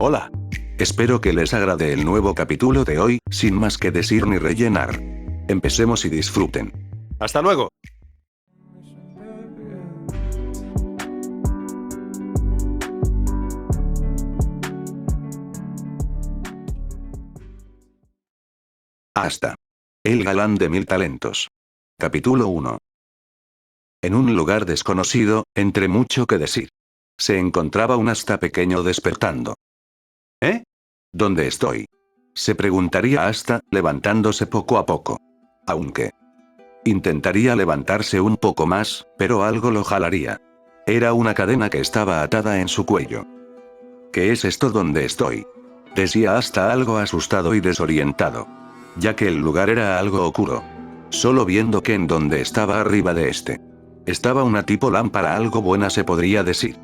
Hola. Espero que les agrade el nuevo capítulo de hoy, sin más que decir ni rellenar. Empecemos y disfruten. ¡Hasta luego! Asta. El galán de 1000 talentos. Capítulo 1. En un lugar desconocido, entre mucho que decir, se encontraba un Asta pequeño despertando. ¿Eh? ¿Dónde estoy? Se preguntaría Asta, levantándose poco a poco. Aunque intentaría levantarse un poco más, pero algo lo jalaría. Era una cadena que estaba atada en su cuello. ¿Qué es esto donde estoy? Decía Asta algo asustado y desorientado. Ya que el lugar era algo oscuro. Solo viendo que en donde estaba arriba de estaba una tipo lámpara algo buena se podría decir.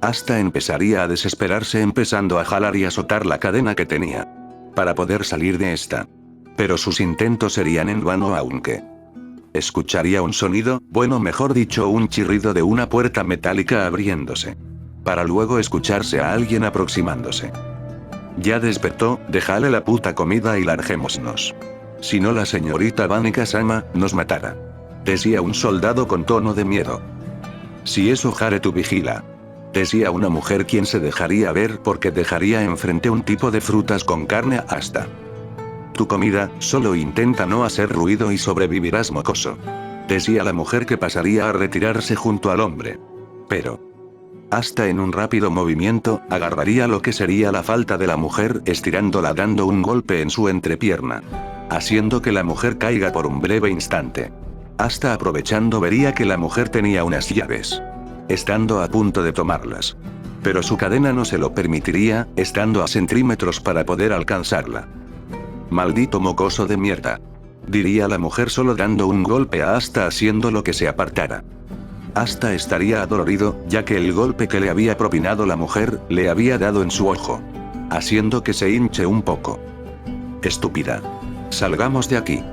Asta empezaría a desesperarse empezando a jalar y azotar la cadena que tenía. Para poder salir de esta. Pero sus intentos serían en vano aunque escucharía un sonido, bueno mejor dicho un chirrido de una puerta metálica abriéndose. Para luego escucharse a alguien aproximándose. Ya despertó, déjale la puta comida y larguémonos. Si no la señorita Vanica-sama nos matará. Decía un soldado con tono de miedo. Si eso jare tu vigila. Decía una mujer quien se dejaría ver porque dejaría enfrente un tipo de frutas con carne hasta. Tu comida, solo intenta no hacer ruido y sobrevivirás mocoso. Decía la mujer que pasaría a retirarse junto al hombre. Pero Asta en un rápido movimiento, agarraría lo que sería la falda de la mujer estirándola dando un golpe en su entrepierna. Haciendo que la mujer caiga por un breve instante. Asta aprovechando vería que la mujer tenía unas llaves. Estando a punto de tomarlas. Pero su cadena no se lo permitiría, estando a centímetros para poder alcanzarla. Maldito mocoso de mierda. Diría la mujer solo dando un golpe a Asta haciendo lo que se apartara. Asta estaría adolorido, ya que el golpe que le había propinado la mujer, le había dado en su ojo. Haciendo que se hinche un poco. Estúpida. Salgamos de aquí.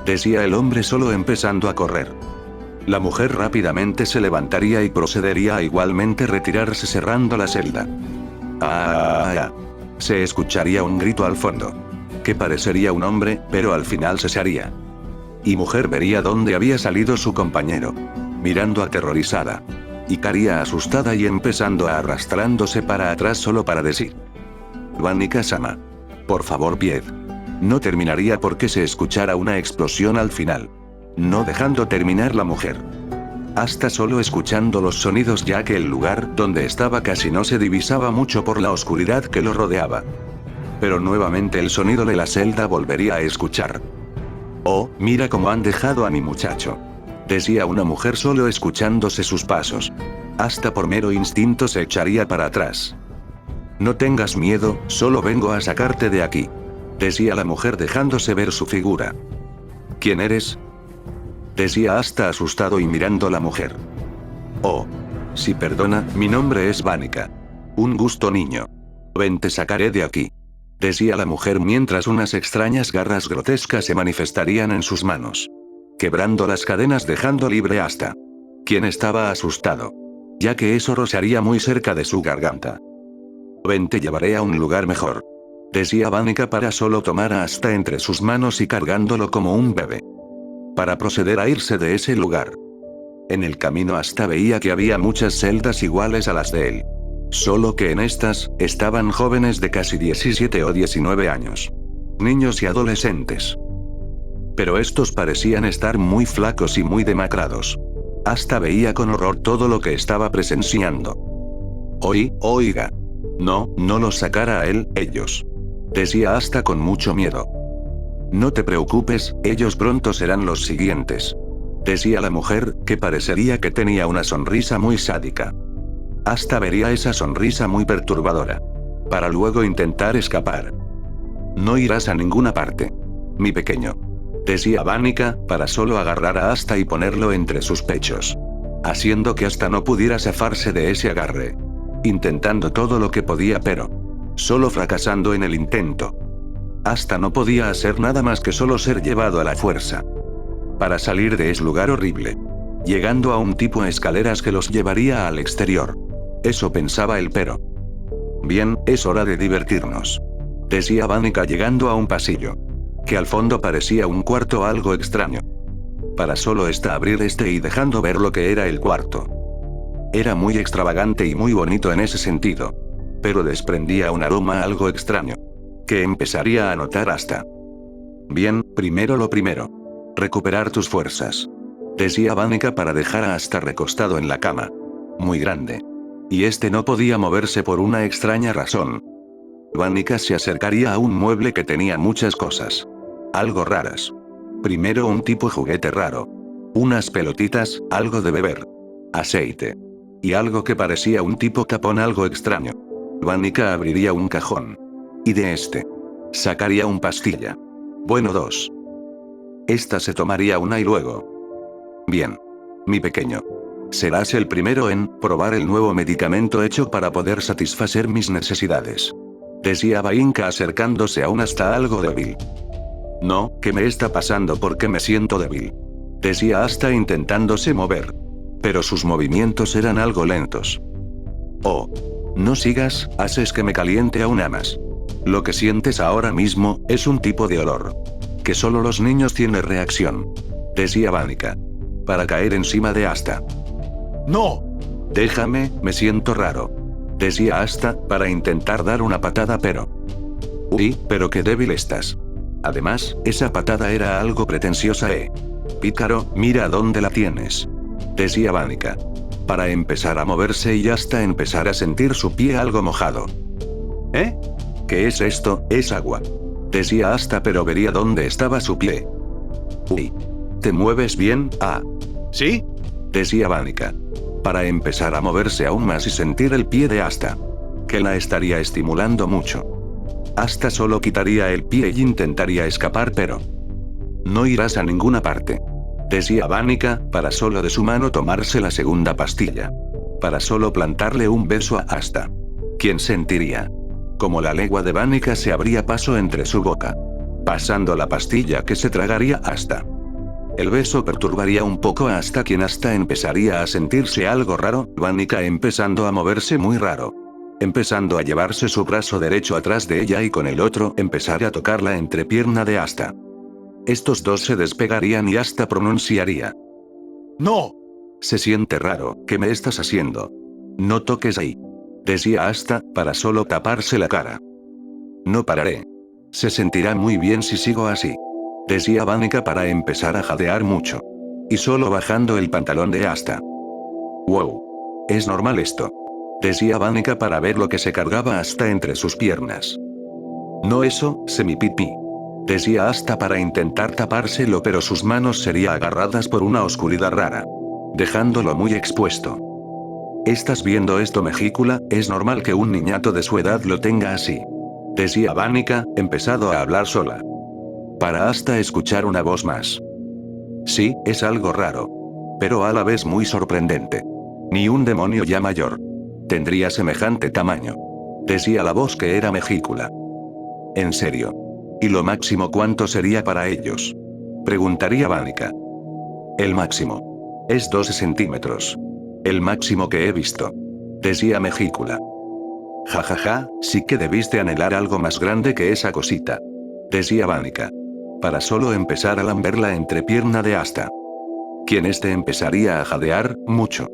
Decía el hombre solo empezando a correr. La mujer rápidamente se levantaría y procedería a igualmente retirarse cerrando la celda. ¡Ah! Se escucharía un grito al fondo. Que parecería un hombre, pero al final cesaría. Y mujer vería dónde había salido su compañero. Mirando aterrorizada. Y caería asustada y empezando a arrastrándose para atrás solo para decir. Vanica-sama. Por favor pied. No terminaría porque se escuchara una explosión al final. No dejando terminar la mujer. Hasta solo escuchando los sonidos ya que el lugar donde estaba casi no se divisaba mucho por la oscuridad que lo rodeaba. Pero nuevamente el sonido de la celda volvería a escuchar. Oh, mira cómo han dejado a mi muchacho. Decía una mujer solo escuchándose sus pasos. Hasta por mero instinto se echaría para atrás. No tengas miedo, solo vengo a sacarte de aquí. Decía la mujer dejándose ver su figura. ¿Quién eres? Decía Asta asustado y mirando a la mujer. Oh. Sí perdona, mi nombre es Vanica. Un gusto niño. Ven te sacaré de aquí. Decía la mujer mientras unas extrañas garras grotescas se manifestarían en sus manos. Quebrando las cadenas dejando libre a Asta. Quien estaba asustado. Ya que eso rozaría muy cerca de su garganta. Ven te llevaré a un lugar mejor. Decía Vanica para solo tomar a Asta entre sus manos y cargándolo como un bebé. Para proceder a irse de ese lugar. En el camino Asta veía que había muchas celdas iguales a las de él. Solo que en estas, estaban jóvenes de casi 17 o 19 años. Niños y adolescentes. Pero estos parecían estar muy flacos y muy demacrados. Asta veía con horror todo lo que estaba presenciando. Oiga. No los sacara a él, ellos. Decía Asta con mucho miedo. No te preocupes, ellos pronto serán los siguientes. Decía la mujer, que parecería que tenía una sonrisa muy sádica. Asta vería esa sonrisa muy perturbadora. Para luego intentar escapar. No irás a ninguna parte. Mi pequeño. Decía Vanica, para solo agarrar a Asta y ponerlo entre sus pechos. Haciendo que Asta no pudiera zafarse de ese agarre. Intentando todo lo que podía pero solo fracasando en el intento. Asta no podía hacer nada más que solo ser llevado a la fuerza. Para salir de ese lugar horrible. Llegando a un tipo de escaleras que los llevaría al exterior. Eso pensaba él pero Bien, es hora de divertirnos. Decía Vanica llegando a un pasillo. Que al fondo parecía un cuarto algo extraño. Para solo abrir y dejando ver lo que era el cuarto. Era muy extravagante y muy bonito en ese sentido. Pero desprendía un aroma algo extraño. Que empezaría a notar hasta. Bien, primero lo primero. Recuperar tus fuerzas. Decía Vanica para dejar a Asta recostado en la cama. Muy grande. Y no podía moverse por una extraña razón. Vanica se acercaría a un mueble que tenía muchas cosas. Algo raras. Primero un tipo juguete raro. Unas pelotitas, algo de beber. Aceite. Y algo que parecía un tipo tapón algo extraño. Vanica abriría un cajón. Y de sacaría un pastilla. Bueno, dos. Esta se tomaría una y luego. Bien. Mi pequeño. Serás el primero en probar el nuevo medicamento hecho para poder satisfacer mis necesidades. Decía Vanica acercándose aún hasta algo débil. No, ¿qué me está pasando? Porque me siento débil. Decía hasta intentándose mover. Pero sus movimientos eran algo lentos. Oh. No sigas, haces que me caliente aún más. Lo que sientes ahora mismo, es un tipo de olor. Que solo los niños tienen reacción. Decía Vanica. Para caer encima de Asta. ¡No! Déjame, me siento raro. Decía Asta, para intentar dar una patada pero... Uy, pero qué débil estás. Además, esa patada era algo pretenciosa, Pícaro, mira dónde la tienes. Decía Vanica. Para empezar a moverse y hasta empezar a sentir su pie algo mojado. ¿Qué es esto? Es agua. Decía hasta pero vería dónde estaba su pie. Uy. ¿Te mueves bien? ¿Sí? Decía Vanica. Para empezar a moverse aún más y sentir el pie de Asta. Que la estaría estimulando mucho. Asta solo quitaría el pie y intentaría escapar pero... No irás a ninguna parte. Decía Vanica, para solo de su mano tomarse la segunda pastilla. Para solo plantarle un beso a Asta. ¿Quién sentiría? Como la lengua de Vanica se abría paso entre su boca. Pasando la pastilla que se tragaría Asta. El beso perturbaría un poco a Asta quien hasta empezaría a sentirse algo raro, Vanica empezando a moverse muy raro. Empezando a llevarse su brazo derecho atrás de ella y con el otro empezar a tocar la entrepierna de Asta. Estos dos se despegarían y Asta pronunciaría. ¡No! Se siente raro, ¿qué me estás haciendo? No toques ahí. Decía Asta, para solo taparse la cara. No pararé. Se sentirá muy bien si sigo así. Decía Vanica para empezar a jadear mucho. Y solo bajando el pantalón de Asta. Wow. Es normal esto. Decía Vanica para ver lo que se cargaba Asta entre sus piernas. No eso, semipipí. Decía Asta para intentar tapárselo pero sus manos serían agarradas por una oscuridad rara. Dejándolo muy expuesto. ¿Estás viendo esto, Mejícula? Es normal que un niñato de su edad lo tenga así. Decía Vanica, empezado a hablar sola. Para hasta escuchar una voz más. Sí, es algo raro. Pero a la vez muy sorprendente. Ni un demonio ya mayor tendría semejante tamaño. Decía la voz que era Mejícula. ¿En serio? ¿Y lo máximo cuánto sería para ellos? Preguntaría Vanica. El máximo. Es 12 centímetros. El máximo que he visto. Decía Mejícula. Jajaja, sí que debiste anhelar algo más grande que esa cosita. Decía Vanica. Para solo empezar a lamber la entrepierna de Asta. Quien empezaría a jadear, mucho.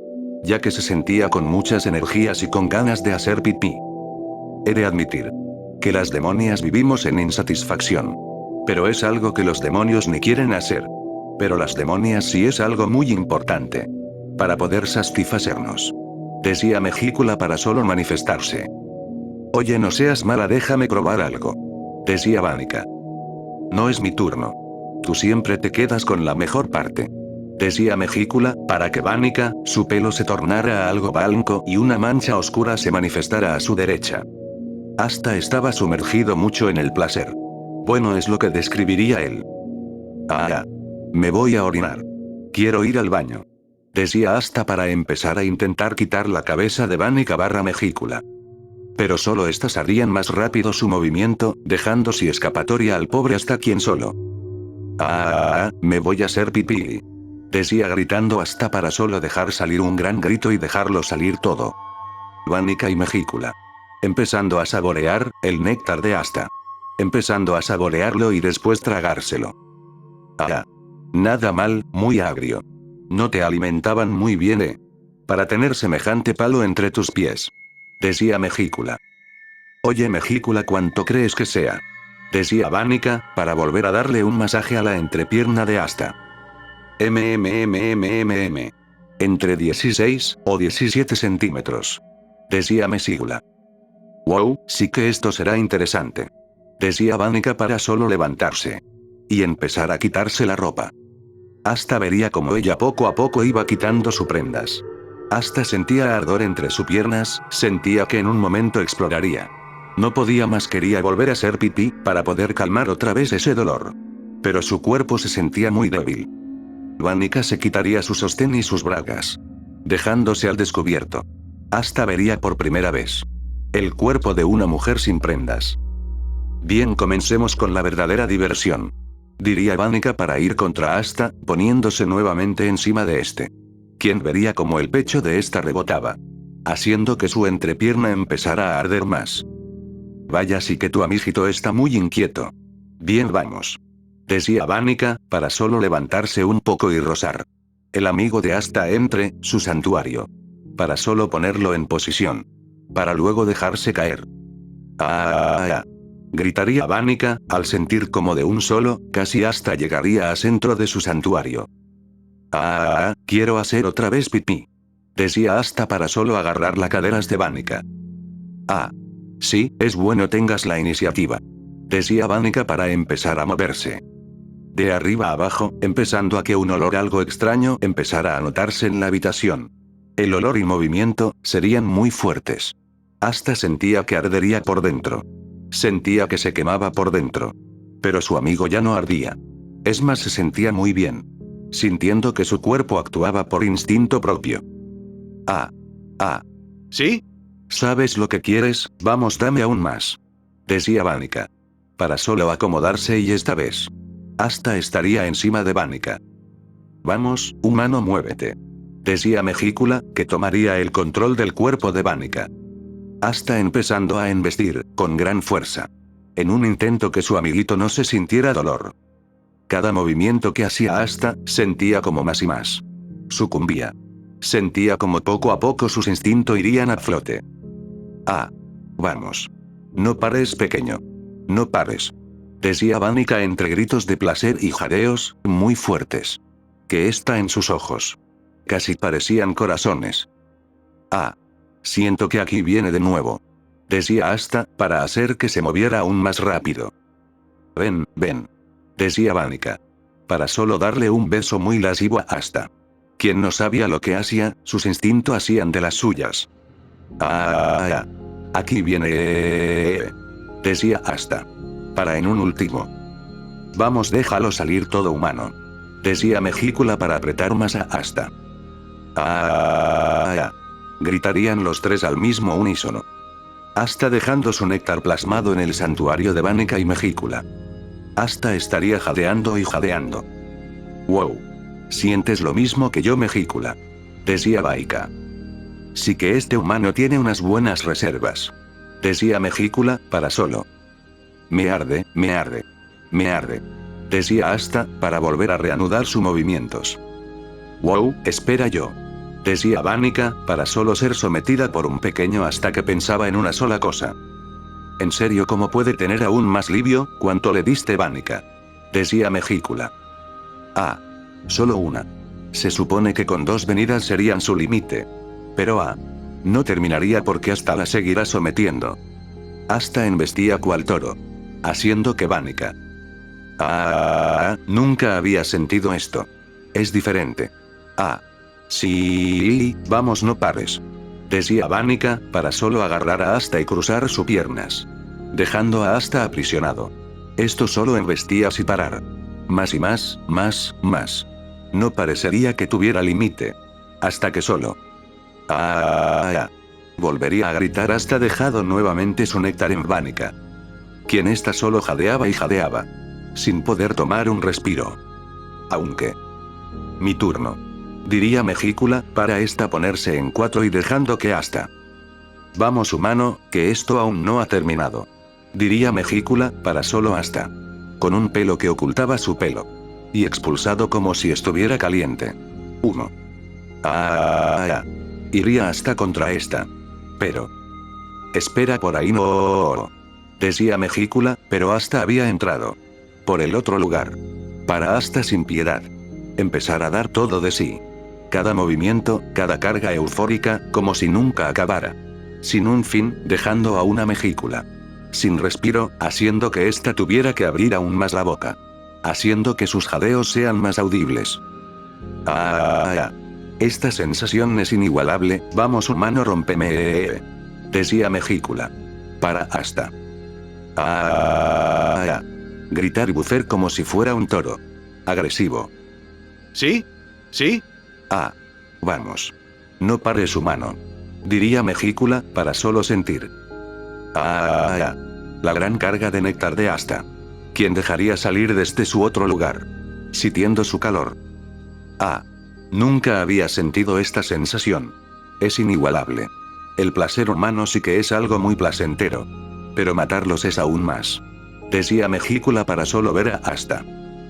Ya que se sentía con muchas energías y con ganas de hacer pipí. He de admitir. Que las demonias vivimos en insatisfacción. Pero es algo que los demonios ni quieren hacer. Pero las demonias sí es algo muy importante. Para poder satisfacernos. Decía Mejícula para solo manifestarse. Oye, no seas mala, déjame probar algo. Decía Vanica. No es mi turno. Tú siempre te quedas con la mejor parte. Decía Mejícula, para que Vanica, su pelo se tornara algo blanco y una mancha oscura se manifestara a su derecha. Hasta estaba sumergido mucho en el placer. Bueno, es lo que describiría él. Me voy a orinar. Quiero ir al baño. Decía hasta para empezar a intentar quitar la cabeza de Vanica barra Mejícula. Pero solo estas harían más rápido su movimiento, dejando sin escapatoria al pobre hasta quien solo. Me voy a hacer pipí. Decía gritando hasta para solo dejar salir un gran grito y dejarlo salir todo. Vanica y Mejícula. empezando a saborear el néctar de Asta. Empezando a saborearlo y después tragárselo. Ah. Nada mal, muy agrio. No te alimentaban muy bien, para tener semejante palo entre tus pies. Decía Mejícula. Oye Mejícula, ¿cuánto crees que sea? Decía Vanica, para volver a darle un masaje a la entrepierna de Asta. Entre 16 o 17 centímetros. Decía Mejícula. Wow, sí que esto será interesante. Decía Vanica para solo levantarse. Y empezar a quitarse la ropa. Asta vería como ella poco a poco iba quitando sus prendas. Asta sentía ardor entre sus piernas, sentía que en un momento exploraría. No podía más, quería volver a hacer pipí, para poder calmar otra vez ese dolor. Pero su cuerpo se sentía muy débil. Vanica se quitaría su sostén y sus bragas. Dejándose al descubierto. Asta vería por primera vez. El cuerpo de una mujer sin prendas. Bien, comencemos con la verdadera diversión. Diría Vanica para ir contra Asta, poniéndose nuevamente encima de este. Quien vería como el pecho de esta rebotaba. Haciendo que su entrepierna empezara a arder más. Vaya, sí que tu amiguito está muy inquieto. Bien, vamos. Decía Vanica, para solo levantarse un poco y rozar. El amigo de Asta entre su santuario. Para solo ponerlo en posición. Para luego dejarse caer. Gritaría Vanica, al sentir como de un solo, casi hasta llegaría a centro de su santuario. Quiero hacer otra vez pipí. Decía Asta para solo agarrar las caderas de Vanica. Sí, es bueno tengas la iniciativa. Decía Vanica para empezar a moverse. De arriba a abajo, empezando a que un olor algo extraño empezara a notarse en la habitación. El olor y movimiento serían muy fuertes. Asta sentía que ardería por dentro. Sentía que se quemaba por dentro. Pero su amigo ya no ardía. Es más, se sentía muy bien. Sintiendo que su cuerpo actuaba por instinto propio. ¿Sí? ¿Sabes lo que quieres? Vamos, dame aún más. Decía Vanica. Para solo acomodarse y esta vez. Asta estaría encima de Vanica. Vamos, humano, muévete. Decía Mejícula, que tomaría el control del cuerpo de Vanica. Asta empezando a embestir, con gran fuerza. En un intento que su amiguito no se sintiera dolor. Cada movimiento que hacía Asta, sentía como más y más. Sucumbía. Sentía como poco a poco sus instintos irían a flote. Vamos. No pares, pequeño. No pares. Decía Vanica entre gritos de placer y jadeos, muy fuertes. Que está en sus ojos. Casi parecían corazones. Siento que aquí viene de nuevo. Decía Asta, para hacer que se moviera aún más rápido. Ven, ven. Decía Vanica. Para solo darle un beso muy lascivo a Asta. Quien no sabía lo que hacía, sus instintos hacían de las suyas. Aquí viene. Decía Asta. Para en un último. Vamos, déjalo salir todo, humano. Decía Mejícula para apretar más a Asta. Gritarían los tres al mismo unísono. Asta dejando su néctar plasmado en el santuario de Vanica y Mejícula. Asta estaría jadeando y jadeando. Wow. ¿Sientes lo mismo que yo, Mejícula? Decía Vanica. Sí que este humano tiene unas buenas reservas. Decía Mejícula, para solo. Me arde, me arde. Me arde. Decía Asta, para volver a reanudar sus movimientos. Wow, espera yo. Decía Vanica, para solo ser sometida por un pequeño hasta que pensaba en una sola cosa. ¿En serio cómo puede tener aún más livio? ¿Cuánto le diste, Vanica? Decía Mejícula. Solo una. Se supone que con 2 venidas serían su límite. Pero no terminaría porque Asta la seguirá sometiendo. Asta embestía cual toro. Haciendo que Vanica. Nunca había sentido esto. Es diferente. Sí, vamos, no pares. Decía Vanica, para solo agarrar a Asta y cruzar sus piernas. Dejando a Asta aprisionado. Esto solo embestía sin parar. Más y más, más, más. No parecería que tuviera límite. Hasta que solo. Volvería a gritar hasta dejado nuevamente su néctar en Vanica. Quien ésta solo jadeaba y jadeaba. Sin poder tomar un respiro. Aunque. Mi turno. Diría Mejícula, para esta ponerse en 4 y dejando que Asta. Vamos humano, que esto aún no ha terminado. Diría Mejícula, para solo hasta. Con un pelo que ocultaba su pelo. Y expulsado como si estuviera caliente. 1. Iría hasta contra esta. Pero. Espera por ahí no. Decía Mejícula, pero hasta había entrado. Por el otro lugar. Para hasta sin piedad. Empezar a dar todo de sí. Cada movimiento, cada carga eufórica, como si nunca acabara. Sin un fin, dejando a una Mejícula. Sin respiro, haciendo que ésta tuviera que abrir aún más la boca. Haciendo que sus jadeos sean más audibles. Esta sensación es inigualable, vamos humano rómpeme. Decía Mejícula. Para hasta. Gritar y bufer como si fuera un toro. Agresivo. ¿Sí? ¿Sí? Vamos. No pares humano. Diría Mejícula, para solo sentir. La gran carga de néctar de Asta. ¿Quién dejaría salir desde su otro lugar? Sintiendo su calor. Nunca había sentido esta sensación. Es inigualable. El placer humano sí que es algo muy placentero. Pero matarlos es aún más. Decía Mejícula para solo ver a Asta.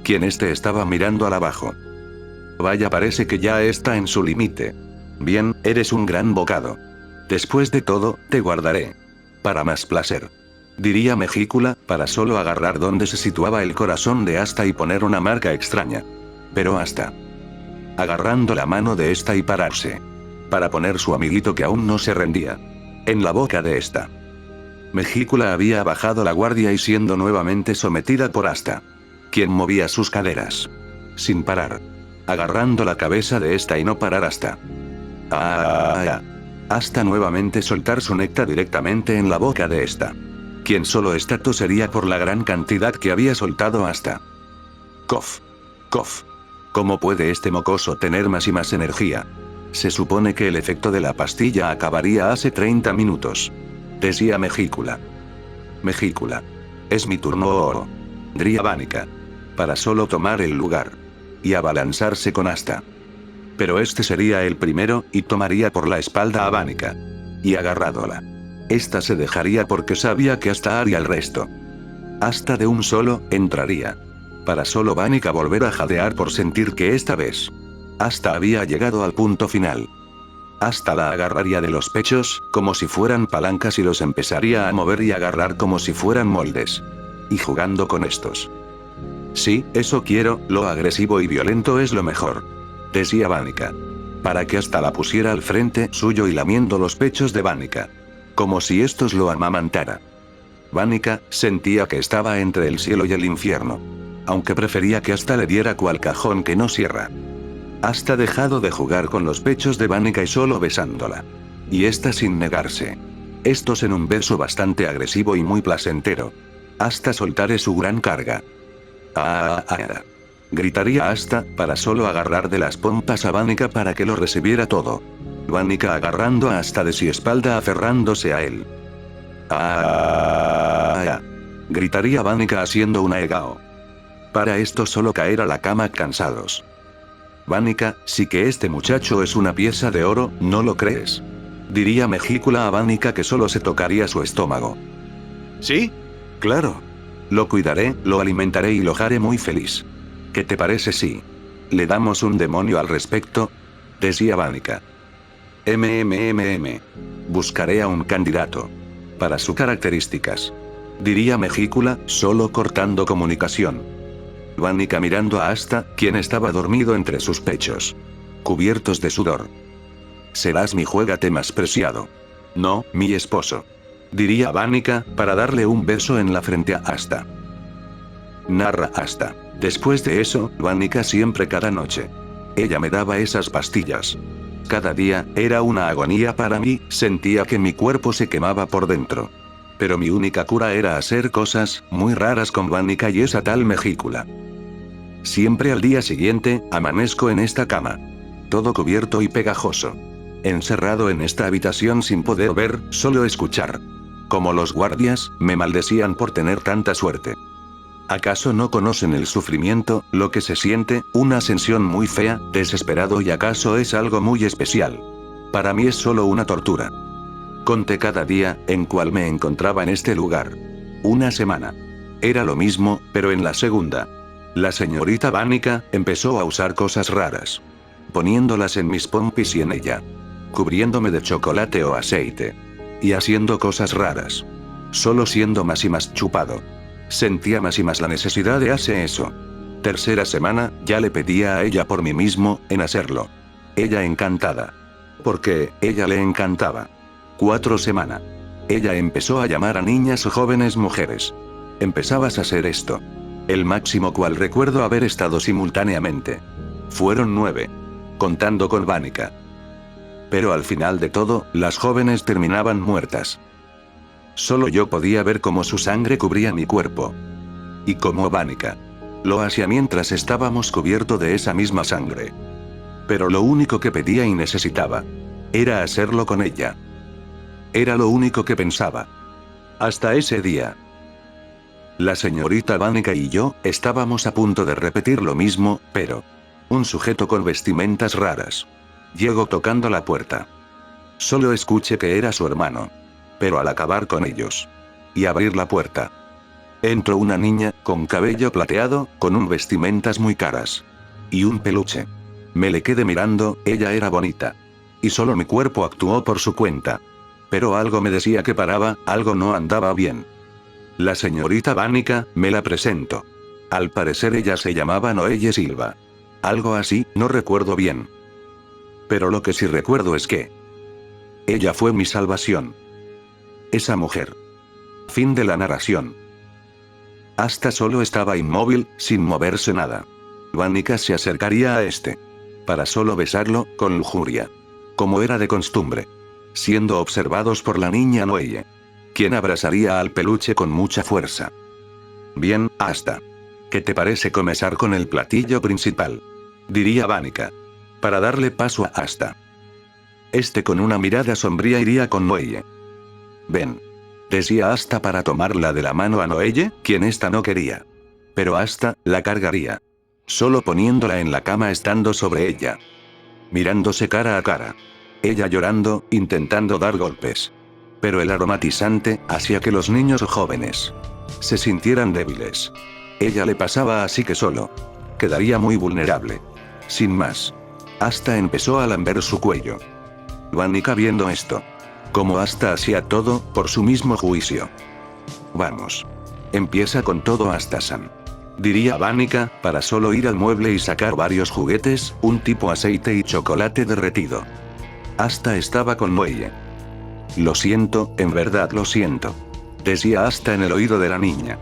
Quien estaba mirando al abajo. Vaya, parece que ya está en su límite. Bien, eres un gran bocado. Después de todo, te guardaré. Para más placer. Diría Mejícula, para solo agarrar donde se situaba el corazón de Asta y poner una marca extraña. Pero Asta. Agarrando la mano de esta y pararse. Para poner su amiguito que aún no se rendía. En la boca de esta. Mejícula había bajado la guardia y siendo nuevamente sometida por Asta. Quien movía sus caderas. Sin parar. Agarrando la cabeza de esta y no parar hasta. Hasta nuevamente soltar su néctar directamente en la boca de esta. Quien solo esta tosería por la gran cantidad que había soltado hasta. Cof. Cof. ¿Cómo puede este mocoso tener más y más energía? Se supone que el efecto de la pastilla acabaría hace 30 minutos. Decía Mejícula. Mejícula. Es mi turno. Diría Vánica. Para solo tomar el lugar. Y abalanzarse con Asta. Pero este sería el primero, y tomaría por la espalda a Vánica. Y agarrándola. Esta se dejaría porque sabía que Asta haría el resto. Hasta de un solo, entraría. Para solo Vánica volver a jadear por sentir que esta vez. Asta había llegado al punto final. Asta la agarraría de los pechos, como si fueran palancas y los empezaría a mover y agarrar como si fueran moldes. Y jugando con estos. Sí, eso quiero, lo agresivo y violento es lo mejor. Decía Vánica. Para que hasta la pusiera al frente suyo y lamiendo los pechos de Vánica. Como si estos lo amamantara. Vánica sentía que estaba entre el cielo y el infierno. Aunque prefería que hasta le diera cual cajón que no cierra. Hasta dejado de jugar con los pechos de Vánica y solo besándola. Y esta sin negarse. Estos en un beso bastante agresivo y muy placentero. Hasta soltaré su gran carga. Gritaría hasta, para solo agarrar de las pompas a Vánica para que lo recibiera todo. Vánica agarrando hasta de su espalda aferrándose a él. Gritaría Vánica haciendo una egao. Para esto solo caer a la cama cansados. Vánica, sí que este muchacho es una pieza de oro, ¿no lo crees? Diría Mejícula a Vánica que solo se tocaría su estómago. ¿Sí? Claro. Lo cuidaré, lo alimentaré y lo haré muy feliz. ¿Qué te parece si le damos un demonio al respecto? Decía Vánica. Buscaré a un candidato. Para sus características. Diría Mejícula, solo cortando comunicación. Vánica mirando a Asta, quien estaba dormido entre sus pechos. Cubiertos de sudor. Serás mi juegate más preciado. No, mi esposo. Diría Vánica, para darle un beso en la frente a Asta. Narra Asta. Después de eso, Vánica siempre cada noche. Ella me daba esas pastillas. Cada día, era una agonía para mí, sentía que mi cuerpo se quemaba por dentro. Pero mi única cura era hacer cosas muy raras con Vánica y esa tal Mejícula. Siempre al día siguiente, amanezco en esta cama. Todo cubierto y pegajoso. Encerrado en esta habitación sin poder ver, solo escuchar. Como los guardias, me maldecían por tener tanta suerte. ¿Acaso no conocen el sufrimiento, lo que se siente, una sensación muy fea, desesperado y acaso es algo muy especial? Para mí es solo una tortura. Conté cada día en cual me encontraba en este lugar. Una semana. Era lo mismo, pero en la segunda. La señorita Vanica empezó a usar cosas raras. Poniéndolas en mis pompis y en ella. Cubriéndome de chocolate o aceite. Y haciendo cosas raras. Solo siendo más y más chupado. Sentía más y más la necesidad de hacer eso. Tercera semana, ya le pedía a ella por mí mismo, en hacerlo. Ella encantada. Porque, ella le encantaba. 4 semanas. Ella empezó a llamar a niñas o jóvenes mujeres. Empezabas a hacer esto. El máximo cual recuerdo haber estado simultáneamente. Fueron 9. Contando con Vanica. Pero al final de todo, las jóvenes terminaban muertas. Solo yo podía ver cómo su sangre cubría mi cuerpo. Y cómo Vanica lo hacía mientras estábamos cubiertos de esa misma sangre. Pero lo único que pedía y necesitaba era hacerlo con ella. Era lo único que pensaba. Hasta ese día. La señorita Vanica y yo estábamos a punto de repetir lo mismo, pero un sujeto con vestimentas raras llegó tocando la puerta. Solo escuché que era su hermano. Pero al acabar con ellos y abrir la puerta, entró una niña, con cabello plateado, con un vestimentas muy caras. Y un peluche. Me le quedé mirando, ella era bonita. Y solo mi cuerpo actuó por su cuenta. Pero algo me decía que paraba, algo no andaba bien. La señorita Vanica, me la presento. Al parecer ella se llamaba Noelle Silva. Algo así, no recuerdo bien. Pero lo que sí recuerdo es que ella fue mi salvación. Esa mujer. Fin de la narración. Asta solo estaba inmóvil, sin moverse nada. Vanica se acercaría a este. Para solo besarlo, con lujuria. Como era de costumbre. Siendo observados por la niña Noelle. Quien abrazaría al peluche con mucha fuerza. Bien, Asta. ¿Qué te parece comenzar con el platillo principal? Diría Vanica. Para darle paso a Asta. Este con una mirada sombría iría con Noelle. Ven. Decía Asta para tomarla de la mano a Noelle, quien esta no quería. Pero Asta la cargaría. Solo poniéndola en la cama estando sobre ella. Mirándose cara a cara. Ella llorando, intentando dar golpes. Pero el aromatizante hacía que los niños jóvenes se sintieran débiles. Ella le pasaba así que solo quedaría muy vulnerable. Sin más. Asta empezó a lamber su cuello. Vanica viendo esto. Como Asta hacía todo, por su mismo juicio. Vamos. Empieza con todo Asta-san. Diría Vanica, para solo ir al mueble y sacar varios juguetes, un tipo aceite y chocolate derretido. Asta estaba con Noelle. Lo siento, en verdad lo siento. Decía Asta en el oído de la niña.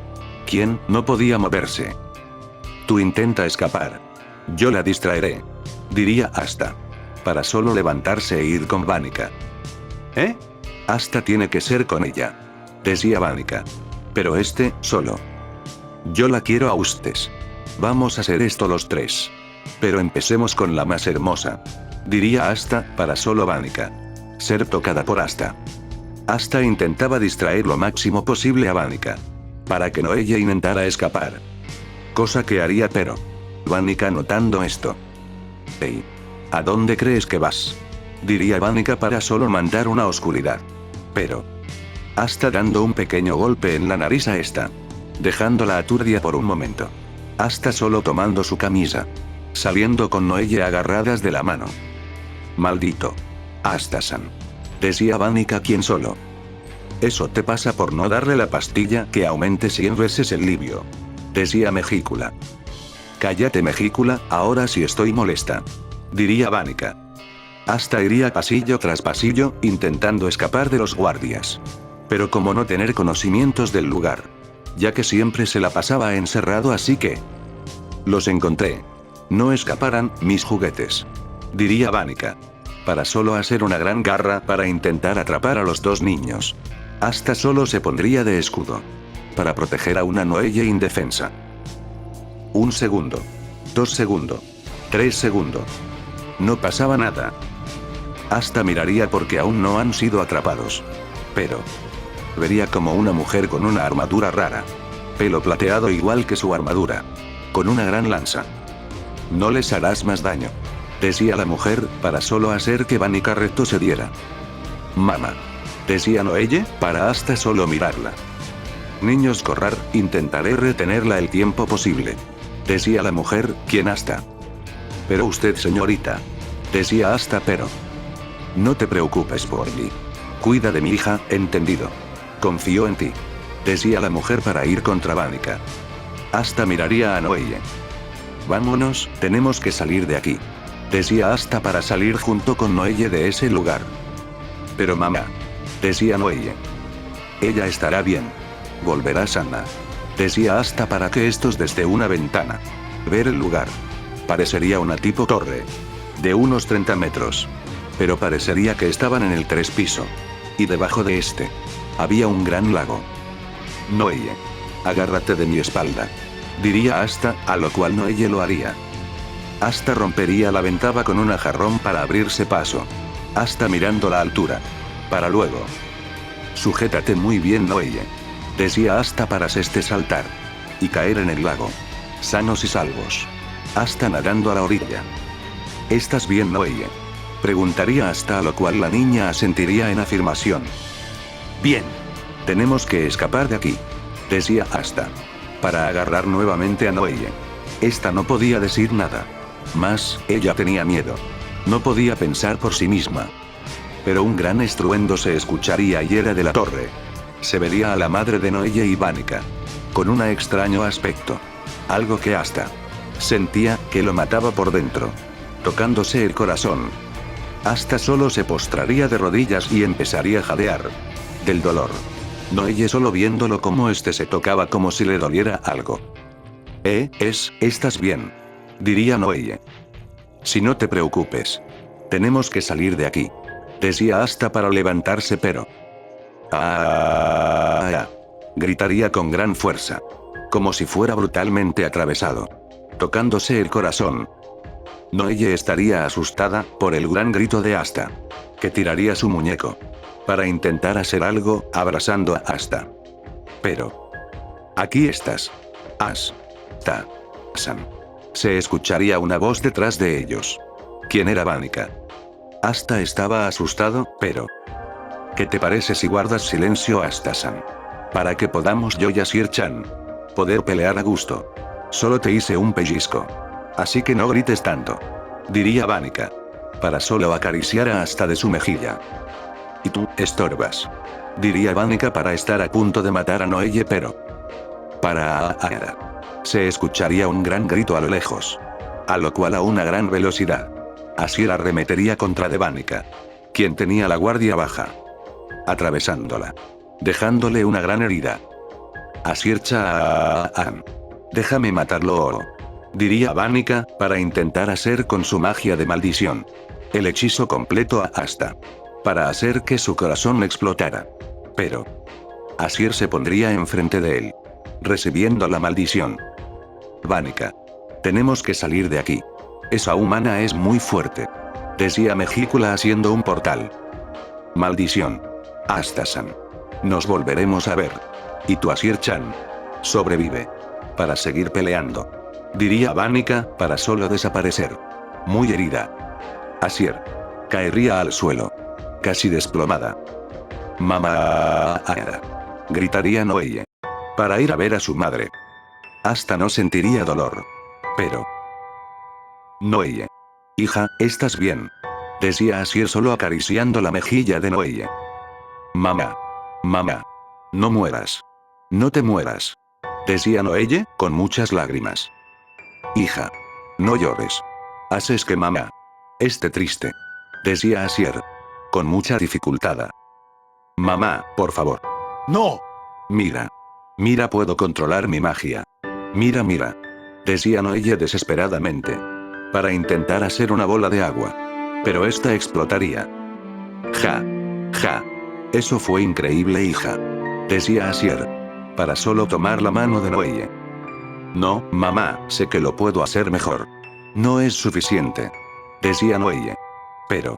Quien no podía moverse. Tú intenta escapar. Yo la distraeré. Diría Asta. Para solo levantarse e ir con Vanica. ¿Eh? Asta tiene que ser con ella. Decía Vanica. Pero solo. Yo la quiero a ustedes. Vamos a hacer esto los 3. Pero empecemos con la más hermosa. Diría Asta, para solo Vanica. Ser tocada por Asta. Asta intentaba distraer lo máximo posible a Vanica. Para que Noelle intentara escapar. Cosa que haría pero. Vanica notando esto. Hey. ¿A dónde crees que vas? Diría Vanica para solo mandar una oscuridad. Pero. Asta dando un pequeño golpe en la nariz a esta. Dejándola aturdida por un momento. Asta solo tomando su camisa. Saliendo con Noelle agarradas de la mano. Maldito. Asta-san. Decía Vanica quien solo. Eso te pasa por no darle la pastilla que aumente 100 veces el libio. Decía Mejícula. Cállate Mejícula, ahora sí estoy molesta. Diría Vanica. Asta iría pasillo tras pasillo, intentando escapar de los guardias. Pero como no tener conocimientos del lugar. Ya que siempre se la pasaba encerrado así que. Los encontré. No escaparán, mis juguetes. Diría Vanica. Para solo hacer una gran garra para intentar atrapar a los 2 niños. Asta solo se pondría de escudo. Para proteger a una Noelle indefensa. 1 segundo. 2 segundos. 3 segundos. No pasaba nada. Asta miraría porque aún no han sido atrapados. Pero. Vería como una mujer con una armadura rara. Pelo plateado igual que su armadura. Con una gran lanza. No les harás más daño. Decía la mujer, para solo hacer que Vanica retrocediera. Mamá. decía Noelle, para hasta solo mirarla. Niños correr, intentaré retenerla el tiempo posible, decía la mujer, quien hasta. Pero usted señorita, decía hasta pero. No te preocupes por mí. Cuida de mi hija, entendido. Confío en ti, decía la mujer para ir contra Vanica. Hasta miraría a Noelle. Vámonos, tenemos que salir de aquí, decía hasta para salir junto con Noelle de ese lugar. Pero mamá, decía Noelle. Ella estará bien. Volverá sana, decía hasta para que estos desde una ventana. Ver el lugar. Parecería una tipo torre. De unos 30 metros. Pero parecería que estaban en el 3 piso. Y debajo de este. Había un gran lago. Noelle. Agárrate de mi espalda, diría hasta, a lo cual Noelle lo haría. Hasta rompería la ventana con un jarrón para abrirse paso. Hasta mirando la altura. Para luego. Sujétate muy bien Noelle, decía hasta para saltar. Y caer en el lago. Sanos y salvos. Hasta nadando a la orilla. ¿Estás bien Noelle?, preguntaría hasta, a lo cual la niña asentiría en afirmación. Bien. Tenemos que escapar de aquí, decía hasta. Para agarrar nuevamente a Noelle. Esta no podía decir nada. Más, ella tenía miedo. No podía pensar por sí misma. Pero un gran estruendo se escucharía y era de la torre. Se vería a la madre de Noelle y Vanica. Con un extraño aspecto. Algo que hasta sentía que lo mataba por dentro. Tocándose el corazón. Hasta solo se postraría de rodillas y empezaría a jadear. Del dolor. Noelle solo viéndolo como se tocaba como si le doliera algo. ¿Estás bien?, diría Noelle. Si no te preocupes. Tenemos que salir de aquí, decía hasta para levantarse pero. Gritaría con gran fuerza. Como si fuera brutalmente atravesado. Tocándose el corazón. Noelle estaría asustada por el gran grito de Asta. Que tiraría su muñeco. Para intentar hacer algo, abrazando a Asta. Pero. Aquí estás. San. Se escucharía una voz detrás de ellos. ¿Quién era Vanica? Asta estaba asustado, pero. ¿Qué te parece si guardas silencio Asta-san? Para que podamos yo y Asir-chan poder pelear a gusto. Solo te hice un pellizco. Así que no grites tanto, diría Vanica. Para solo acariciar a Asta de su mejilla. Y tú, estorbas, diría Vanica para estar a punto de matar a Noelle pero. Para se escucharía un gran grito a lo lejos. A lo cual a una gran velocidad. Asir arremetería contra de Vanica. Quien tenía la guardia baja. Atravesándola. Dejándole una gran herida. Asir-chan. Déjame matarlo, diría Vanica, para intentar hacer con su magia de maldición. El hechizo completo a Asta. Para hacer que su corazón explotara. Pero. Asir se pondría enfrente de él. Recibiendo la maldición. Vanica. Tenemos que salir de aquí. Esa humana es muy fuerte, decía Mejícula haciendo un portal. Maldición. Asta-san. Nos volveremos a ver. Y tu Asir-chan sobrevive. Para seguir peleando. Diría Vanica, para solo desaparecer. Muy herida. Asir. Caería al suelo. Casi desplomada. Mamá. Gritaría Noelle. Para ir a ver a su madre. Hasta no sentiría dolor. Pero. Noelle. Hija, ¿estás bien?, decía Asir solo acariciando la mejilla de Noelle. Mamá. No mueras. No te mueras, decía Noelle, con muchas lágrimas. Hija. No llores. Haces que mamá esté triste, decía Asir. Con mucha dificultad. Mamá, por favor. ¡No! Mira, puedo controlar mi magia. Mira, decía Noelle desesperadamente. Para intentar hacer una bola de agua. Pero esta explotaría. Ja. Eso fue increíble, hija, decía Asir. Para solo tomar la mano de Noelle. No, mamá, sé que lo puedo hacer mejor. No es suficiente, decía Noelle. Pero.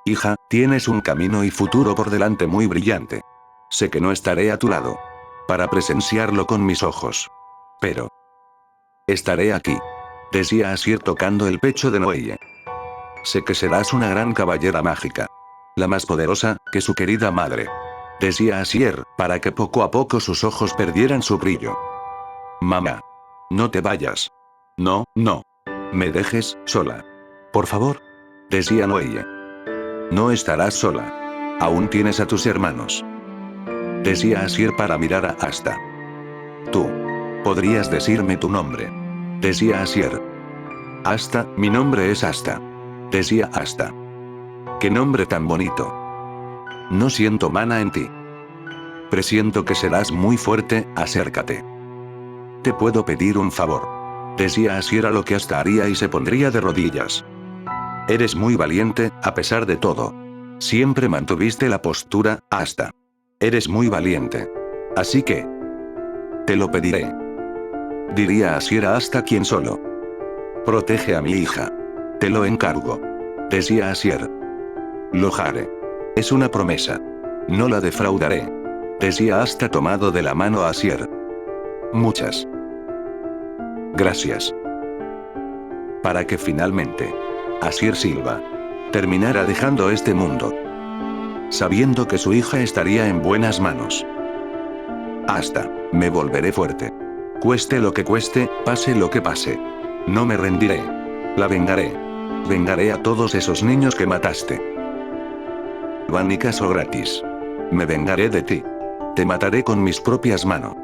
Hija, tienes un camino y futuro por delante muy brillante. Sé que no estaré a tu lado. Para presenciarlo con mis ojos. Pero. Estaré aquí, decía Asir tocando el pecho de Noelle. Sé que serás una gran caballera mágica. La más poderosa, que su querida madre. Decía Asier, para que poco a poco sus ojos perdieran su brillo. Mamá. No te vayas. No, no. Me dejes sola. Por favor. Decía Noelle. No estarás sola. Aún tienes a tus hermanos. Decía Asier para mirar a Asta. Tú. Podrías decirme tu nombre. Decía Asier. Asta, mi nombre es Asta. Decía Asta. Qué nombre tan bonito. No siento mana en ti. Presiento que serás muy fuerte, acércate. Te puedo pedir un favor. Decía Asier a lo que Asta haría y se pondría de rodillas. Eres muy valiente, a pesar de todo. Siempre mantuviste la postura, Asta. Eres muy valiente. Así que... te lo pediré. Diría Asier a Asta quien solo. Protege a mi hija. Te lo encargo. Decía Asier. Lo haré. Es una promesa. No la defraudaré. Decía Asta tomado de la mano a Asier. Muchas gracias. Para que finalmente Asier Silva terminara dejando este mundo, sabiendo que su hija estaría en buenas manos. Asta, me volveré fuerte. Cueste lo que cueste, pase lo que pase. No me rendiré. La vengaré. Vengaré a todos esos niños que mataste. Van y caso gratis. Me vengaré de ti. Te mataré con mis propias manos.